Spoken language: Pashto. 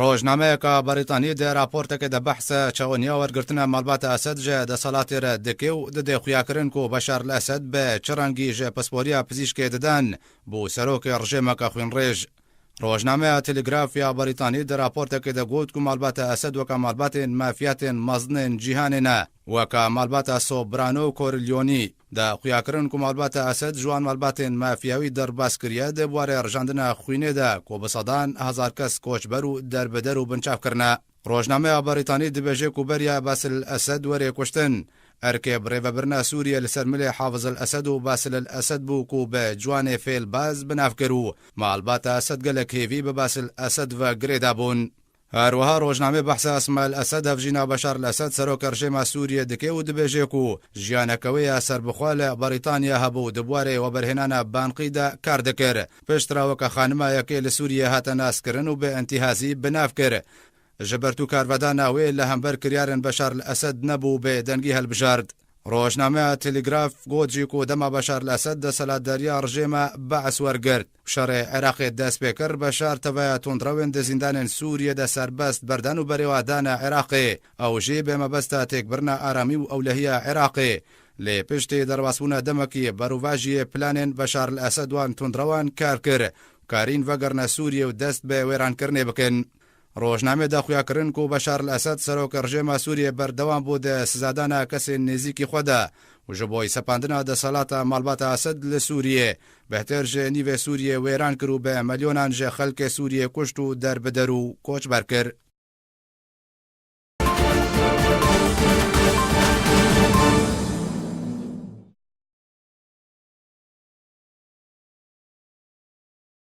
ڕۆژنامەیەکە بەریتانی دێ راپۆرتێکی دە بەحسە چەوەنیا وەرگرتنە مەڵباتە ئەسەد ژە دەسەڵاتی رە دکێ و ددێ خویاکردن و بەشار الأسد بە چ ڕەنگی ژە پسپۆریا پزیشکێ دەدان بۆ سەرۆکی ڕژێمەکە خوێنڕێژ. ڕۆژنامەیە تەلگرافیا بەریتانی دە راپۆرتێکی دەگوت و مەڵباتە ئەسەد وەکە مەڵباتێن مافیاتێن مەزنên جیهانێنە وەکە مەڵباتە سۆبرانۆ و کۆرلیۆنی دا خویاکردن و مەڵباتە ئەسەد جوان مەڵباتێن مافیاوی دەرباسکریە دە بوارێ ڕژاندنە خوینێدا کۆ بە سەدان هەزار کەس کۆچبەر و دەربەدەر و بنچافکردنە. ڕۆژنامەیە بەریتانی دبێژێ و بەریا باسل الأسد وەرێ کوشتن ئەرکێ برێڤەبرنا سووریە لەسەر ملێ حافظ الأسد و باسل الأسد بوو و بە جوانێ فێل باز بنافکر و مەڵباتە ئەسەد گەلێک هێوی بە باسل ئەسەد و گرێدا بوون. هەروەها ڕۆژنامێ بەحسە ئەسمایل ئەسەد هەفژینا بەشار الأسد سەرۆکە ڕژێمە سووریە دکێ و دبێژێک و ژیانەکەوەیە سەربخوا لە بەریتانیا هەبوو دبوارێ وەبەرهێنانە بانقیدا کار دەکرد پێشتراوەکە خانمایەکێ لە سووریە هاتە ناسکردن و بە ئەنتیهازی بنافکرد ژەبەرت و کارڤەدا ناوێ لە هەمبەر کریارن بەشار الأسد نەبوو بێ دەنگی هەلبژارد. ڕۆژنامەیە تەلگراف گۆجی و دەما بەشار الأسد دەسەڵاتداریە ڕژێمە بەعس وەرگرت شەڕێ عێراقێ دەستپێکرد بەشار تەڤایە تۆندڕەوێن دەزیندانên سووریە سەربەست بەردان و بەرێوادانە عێراقێ ئەوژێ بێمەبەستە تێکبرنا ئارامی و ئەولەهیە عێراقێ لێ پشتێ دەرباسبوونە دەمەکی بەروڤاژیە پلانێن بەشار الأسد وان تۆندڕەوان کار کرد کارین ڤەگەرنە سووریە و دەست بە وێرانکردنێ بکەن. ڕۆژنامێ داخویاکردن و بەشار الأسد سەرۆکە ڕژێمە سووریە بەردەوام بوو دە سزادانە کەسێن نێزیکی خۆدا و ji بۆی سەپاندنا دەسەڵاتە مەڵباتە ئەسەد لە سووریێ بەهتر ژێ نیڤێ سووریە وێران کرد و بە مەلیۆنان ژە خەلکێ سووریە کوشت و دەربەدەر و کۆچبەر کرد.